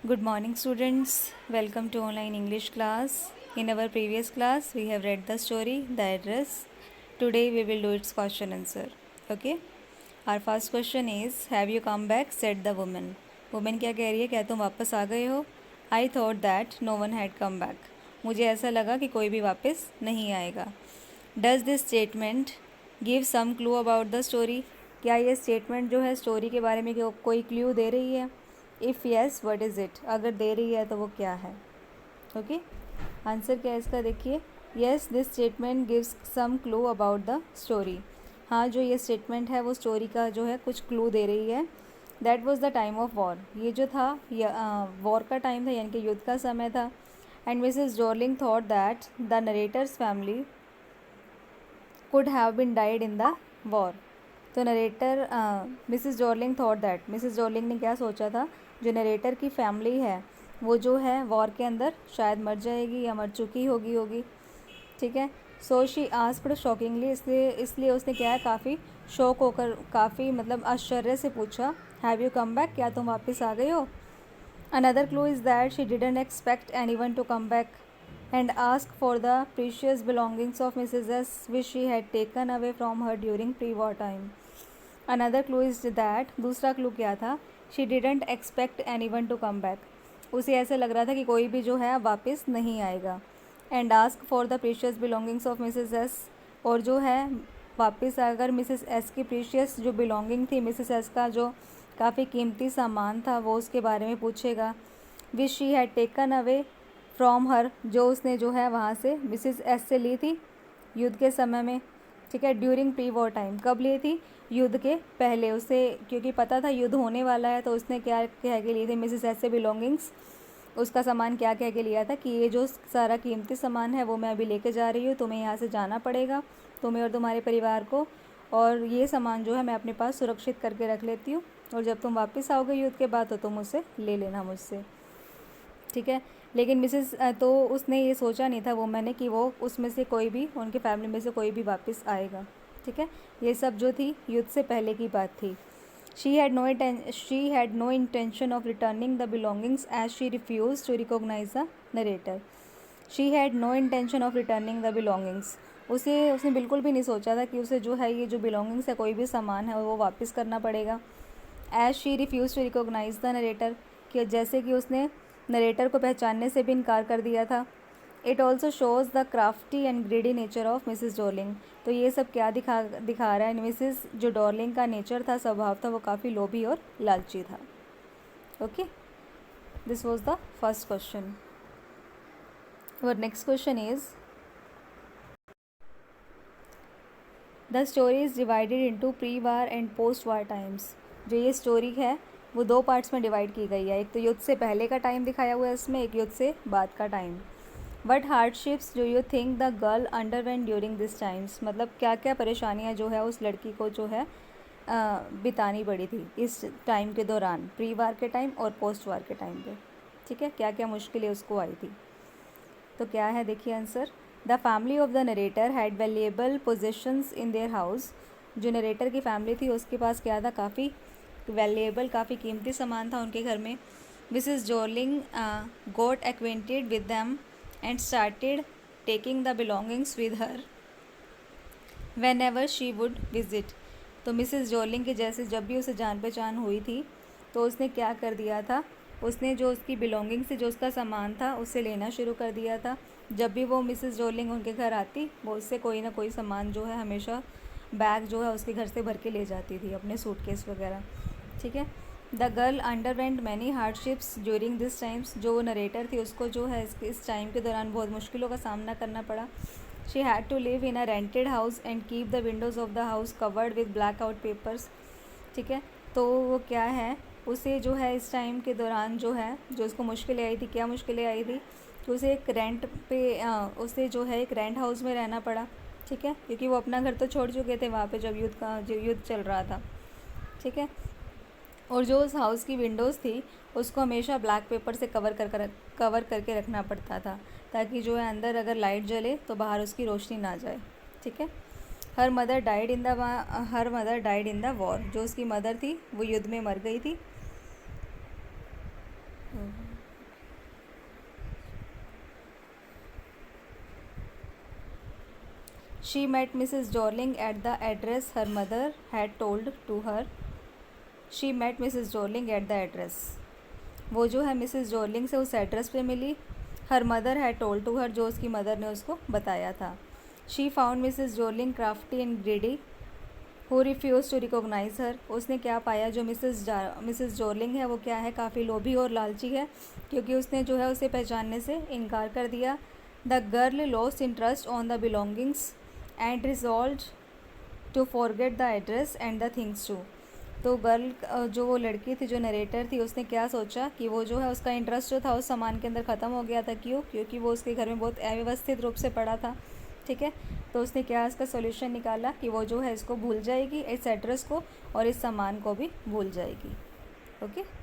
Good morning, students. Welcome to online English class. In our previous class, we have read the story, The Address. Today, we will do its question answer. Okay? Our first question is, Have you come back? Said the woman. Woman क्या कह रही है? क्या तुम वापस आ गए हो? I thought that no one had come back. मुझे ऐसा लगा कि कोई भी वापस नहीं आएगा. Does this statement give some clue about the story? क्या ये स्टेटमेंट जो है स्टोरी के बारे में कोई क्ल्यू दे रही है? If yes what is it? अगर दे रही है तो वो क्या है? ओके, आंसर क्या है इसका? देखिए, yes this statement gives some clue about the story. हाँ, जो ये स्टेटमेंट है वो स्टोरी का जो है कुछ क्लू दे रही है. That was the time of war. ये जो था वॉर का टाइम था, यानी कि युद्ध का समय था. And Mrs Jorling thought that the narrator's family could have been died in the war. तो narrator Mrs Jorling thought that, Mrs Jorling ने क्या सोचा था, जो नरेटर की फैमिली है वो जो है वॉर के अंदर शायद मर जाएगी या मर चुकी होगी. ठीक है. सो शी आस्क्ड शॉकिंगली, इसलिए उसने क्या है, काफ़ी शौक होकर, काफ़ी मतलब आश्चर्य से पूछा, हैव यू कम बैक? क्या तुम वापस आ गए हो? Another clue is that she didn't expect anyone to come back and ask for the precious belongings of Mrs. S which she had taken away from her during pre-war time. Another clue is that, दूसरा clue क्या था, she didn't expect anyone to come back. उसे ऐसे लग रहा था कि कोई भी जो है वापस नहीं आएगा. And ask for the precious belongings of Mrs. S, और जो है वापस अगर मिसेस एस की प्रीशियस जो बिलोंगिंग थी, मिसेस एस का जो काफ़ी कीमती सामान था वो उसके बारे में पूछेगा. Which she had taken away from her, जो उसने जो है वहाँ से मिसेस एस से ली थी युद्ध के समय में. ठीक है. ड्यूरिंग प्री वॉर टाइम, कब ली थी? युद्ध के पहले. उसे क्योंकि पता था युद्ध होने वाला है, तो उसने क्या कह के ली थी मिसेस एस से बिलोंगिंग्स, उसका सामान क्या कह के लिया था कि ये जो सारा कीमती सामान है वो मैं अभी लेके जा रही हूँ, तुम्हें यहाँ से जाना पड़ेगा, तुम्हें और तुम्हारे परिवार को, और ये सामान जो है मैं अपने पास सुरक्षित करके रख लेती हूँ, और जब तुम वापस आओगे युद्ध के बाद तो तुम उसे ले लेना मुझसे. ठीक है. लेकिन मिसेस तो उसने ये सोचा नहीं था वो मैंने कि वो उसमें से कोई भी, उनके फैमिली में से कोई भी वापस आएगा. ठीक है. ये सब जो थी युद्ध से पहले की बात थी. She had no intention of returning the belongings as she refuse to recognise the narrator. She had no intention of returning the belongings. उसने बिल्कुल भी नहीं सोचा था कि उसे जो है ये जो बिलोंगिंग्स है, कोई भी सामान है वो वापस करना पड़ेगा. As she refuse to recognise the narrator, कि जैसे कि उसने नरेटर को पहचानने से भी इनकार कर दिया था. It also shows the crafty and greedy nature of Mrs Darling. तो ये सब क्या दिखा रहा है, मिसेस जो डॉर्लिंग का नेचर था, स्वभाव था, वो काफ़ी लोभी और लालची था. Okay, this was the first question. और next question is, the story is divided into pre war and post war times. जो ये स्टोरी है वो दो पार्ट्स में डिवाइड की गई है. एक तो युद्ध से पहले का टाइम दिखाया हुआ है इसमें, एक युद्ध से बाद का time. What hardships do you think the girl underwent during this times. मतलब क्या क्या परेशानियाँ जो है उस लड़की को जो है बितानी पड़ी थी इस टाइम के दौरान, प्री वार के टाइम और पोस्ट वार के टाइम पे. ठीक है. क्या क्या मुश्किलें उसको आई थी. तो क्या है, देखिए answer. The family of the narrator had valuable possessions in their house. जो नरेटर की फैमिली थी उसके पास क्या था, काफ़ी वैल्यूएबल, काफ़ी कीमती सामान था उनके घर में. Mrs Dorling got acquainted with them and started taking the belongings with her whenever she would visit. तो मिसेस जॉर्लिंग के जैसे जब भी उसे जान पहचान हुई थी तो उसने क्या कर दिया था, उसने जो उसकी बिलोंगिंग से जो उसका सामान था उससे लेना शुरू कर दिया था. जब भी वो मिसेस जॉर्लिंग उनके घर आती, वो उससे कोई ना कोई सामान जो है हमेशा बैग जो है उसके घर से भर के ले जाती थी, अपने सूटकेस वगैरह. ठीक है. The girl underwent many hardships during this times. जो नरेटर थी उसको जो है इस टाइम के दौरान बहुत मुश्किलों का सामना करना पड़ा. She had to live in a rented house and keep the windows of the house covered with black out papers. ठीक है. तो वो क्या है, उसे जो है इस टाइम के दौरान जो है, जो उसको मुश्किलें आई थी, क्या मुश्किलें आई थी, तो उसे एक रेंट पे उसे जो है एक रेंट हाउस में रहना पड़ा. ठीक है. क्योंकि वो अपना घर तो छोड़ चुके थे वहाँ पे जब युद्ध चल रहा था. ठीक है. और जो उस हाउस की विंडोज़ थी उसको हमेशा ब्लैक पेपर से कवर करके रखना पड़ता था, ताकि जो है अंदर अगर लाइट जले तो बाहर उसकी रोशनी ना जाए. ठीक है. Her mother died in the war. जो उसकी मदर थी वो युद्ध में मर गई थी. She met Mrs Dorling at the address her mother had told to her. She met Mrs Dorling at the address, वो जो है मिसेस जॉर्लिंग से उस एड्रेस पे मिली। Her mother had told to her, जो उसकी मदर ने उसको बताया था। She found Mrs Dorling crafty and greedy who refuse to recognise her, उसने क्या पाया, जो मिसेस जॉर्लिंग है वो क्या है, काफ़ी लोभी और लालची है, क्योंकि उसने जो है उसे पहचानने से इनकार कर दिया। The girl lost interest on the belongings and resolve to forget the address and the things to. तो गर्ल जो वो लड़की थी, जो नरेटर थी, उसने क्या सोचा कि वो जो है उसका इंटरेस्ट जो था उस सामान के अंदर ख़त्म हो गया था। क्यों? क्योंकि वो उसके घर में बहुत अव्यवस्थित रूप से पड़ा था। ठीक है, तो उसने क्या इसका सोल्यूशन निकाला कि वो जो है इसको भूल जाएगी, इस एड्रेस को और इस सामान को भी भूल जाएगी। Okay,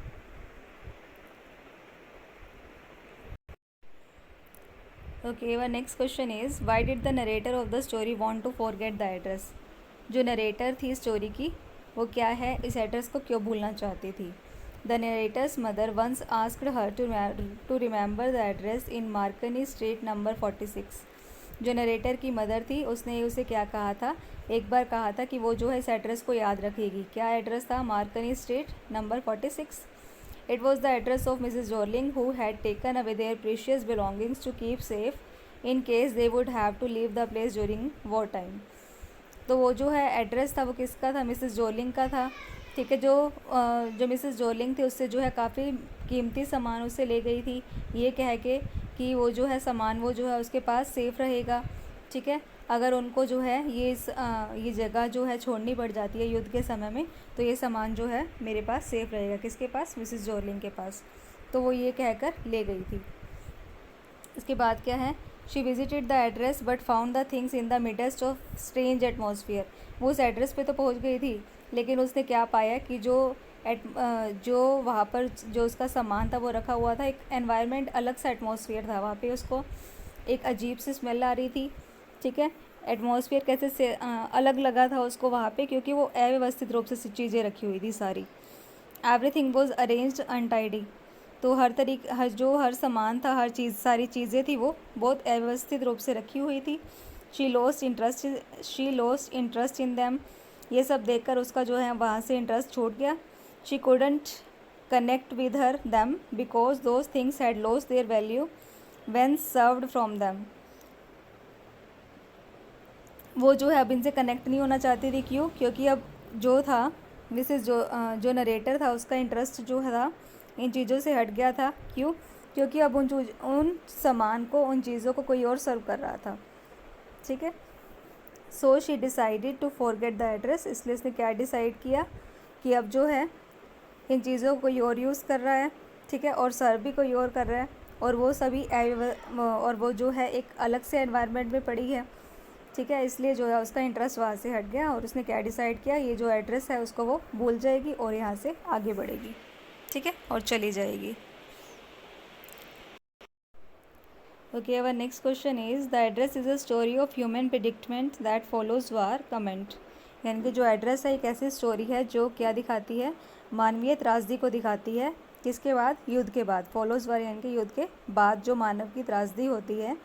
okay, our next question is why did the narrator of the story want to forget the address. जो नरेटर थी स्टोरी की, वो क्या है, इस एड्रेस को क्यों भूलना चाहती थी। The narrator's mother once asked her to remember the address in Marconi street number 46। जो नरेटर की मदर थी उसने उसे क्या कहा था, एक बार कहा था कि वो जो है इस एड्रेस को याद रखेगी। क्या एड्रेस था? मार्कनी street number 46। It was the address of Mrs. Dorling, who had taken away their precious belongings to keep safe in case they would have to leave the place during war time. तो वो जो है address था वो किसका था? Mrs जॉर्लिंग का था। ठीक है, जो मिसेस जॉर्लिंग थी उससे जो है काफ़ी कीमती सामान उससे ले गई थी, ये कह के कि वो जो है सामान वो जो है उसके पास सेफ़ रहेगा। ठीक है, अगर उनको जो है ये जगह जो है छोड़नी पड़ जाती है युद्ध के समय में, तो ये सामान जो है मेरे पास सेफ़ रहेगा। किसके पास? मिसेस जॉर्लिंग के पास। तो वो ये कहकर ले गई थी। इसके बाद क्या है, she visited the address but found the things in the midst of strange atmosphere. वो उस एड्रेस पे तो पहुंच गई थी, लेकिन उसने क्या पाया कि जो वहाँ पर जो उसका सामान था वो रखा हुआ था, एक एनवायरनमेंट अलग सा एटमॉस्फेयर था वहाँ पे, उसको एक अजीब सी स्मेल आ रही थी। ठीक है, एटमॉस्फेयर कैसे से अलग लगा था उसको वहाँ पे, क्योंकि वो अव्यवस्थित रूप से चीज़ें रखी हुई थी सारी। एवरीथिंग वॉज अरेंज्ड अनटाइडी, तो हर सामान था, हर चीज़, सारी चीज़ें थी वो बहुत अव्यवस्थित रूप से रखी हुई थी। She lost interest in them, ये सब देखकर उसका जो है वहाँ से इंटरेस्ट छूट गया। She couldn't connect with her them because those things had lost their value when served from them. वो जो है अब इनसे कनेक्ट नहीं होना चाहती थी। क्यों? क्योंकि अब जो था जो नरेटर था उसका इंटरेस्ट जो था इन चीज़ों से हट गया था। क्यों? क्योंकि अब उन सामान को, उन चीज़ों को कोई और सर्व कर रहा था। ठीक है, so she decided to forget the address, इसलिए उसने क्या डिसाइड किया कि अब जो है इन चीज़ों को कोई और यूज़ कर रहा है। ठीक है, और सर्व भी कोई और कर रहा है, और वो सभी और वो जो है एक अलग से एनवायरनमेंट में पड़ी है। ठीक है, इसलिए जो है उसका इंटरेस्ट वहाँ से हट गया और उसने क्या डिसाइड किया, ये जो एड्रेस है उसको वो भूल जाएगी और यहाँ से आगे बढ़ेगी। ठीक है, और चली जाएगी। Okay, our next question is the address is a story of human predicament that follows war comment. यानी कि जो एड्रेस है एक ऐसी स्टोरी है जो क्या दिखाती है, मानवीय त्रासदी को दिखाती है। किसके बाद? युद्ध के बाद। फॉलोज वार यानी कि युद्ध के बाद जो मानव की त्रासदी होती है,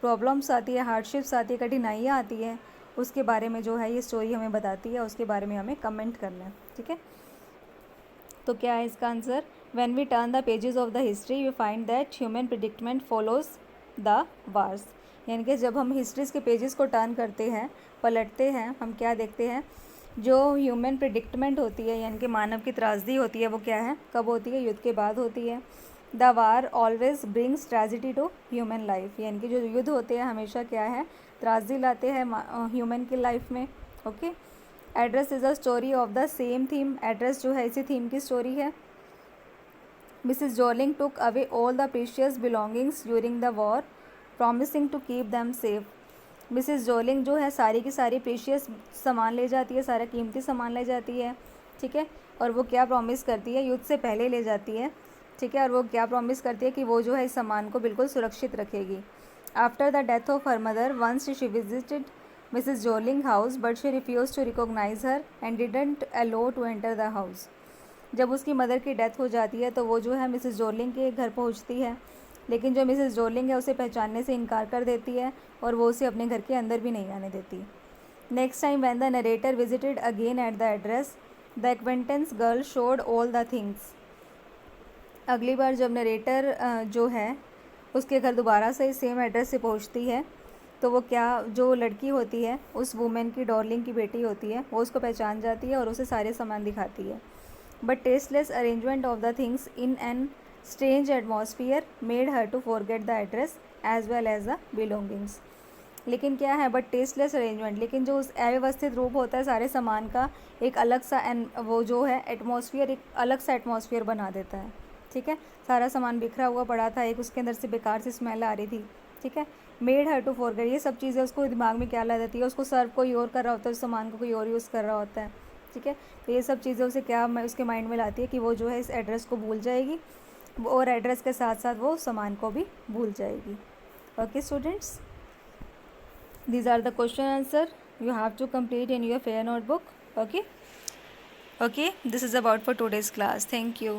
प्रॉब्लम्स आती है, हार्डशिप्स आती है, कठिनाइयाँ आती हैं, उसके बारे में जो है ये स्टोरी हमें बताती है, उसके बारे में हमें कमेंट करना है। ठीक है, तो क्या है इसका answer? When we turn the pages of the history we find that human predicament follows the wars. यानी कि जब हम हिस्ट्रीज़ के पेजेस को टर्न करते हैं, पलटते हैं, हम क्या देखते हैं, जो ह्यूमन प्रेडिक्टमेंट होती है यानी कि मानव की त्रासदी होती है, वो क्या है, कब होती है? युद्ध के बाद होती है। The war always brings tragedy to human life, यानी कि जो युद्ध होते हैं हमेशा क्या है, त्रासदी लाते हैं ह्यूमन की लाइफ में। Okay, address is a story of the same theme, address जो है इसी थीम की स्टोरी है। Mrs Dorling took away all the precious belongings during the war promising to keep them safe. Mrs Dorling जो है सारी की सारी प्रीशियस सामान ले जाती है, सारा कीमती सामान ले जाती है। ठीक है, और वो क्या प्रॉमिस करती है, युद्ध से पहले ले जाती है। ठीक है, और वो क्या प्रॉमिस करती है कि वो जो है इस सामान को बिल्कुल सुरक्षित रखेगी। After the death of her mother once she visited Mrs Dorling house but she refuse to recognise her and didn't allow to enter the house. जब उसकी मदर की डेथ हो जाती है तो वो जो है मिसेस जॉर्लिंग के घर पहुंचती है, लेकिन जो मिसेस डॉर्लिंग है उसे पहचानने से इनकार कर देती है और वो उसे अपने घर के अंदर भी नहीं आने देती। Next time when the narrator visited again eight the address, the acquaintance girl showed all the things. अगली बार जब नरेटर जो है उसके घर दोबारा से सेम एड्रेस से पहुंचती है, तो वो क्या, जो लड़की होती है उस वुमेन की, डॉर्लिंग की बेटी होती है, वो उसको पहचान जाती है और उसे सारे सामान दिखाती है। But tasteless arrangement of the things in an strange atmosphere made her to forget the address as well as the belongings. लेकिन क्या है, बट टेस्टलेस अरेंजमेंट, लेकिन जो उस अव्यवस्थित रूप होता है सारे सामान का, एक अलग सा वो जो है एटमॉस्फियर, एक अलग सा एटमॉस्फियर बना देता है। ठीक है, सारा सामान बिखरा हुआ पड़ा था, एक उसके अंदर से बेकार सी स्मेल आ रही थी। ठीक है, मेड हर टू फॉरगेट, ये सब चीज़ें उसको दिमाग में क्या ला देती है, उसको सर्व कोई और कर रहा होता है, उस सामान को कोई और यूज़ कर रहा होता है। ठीक है, तो ये सब चीज़ें उसे क्या उसके माइंड में लाती है कि वो जो है इस एड्रेस को भूल जाएगी और एड्रेस के साथ साथ वो सामान को भी भूल जाएगी। Okay students, these are the question answer you have to complete in your fair notebook. Okay, this is about for today's class. Thank you.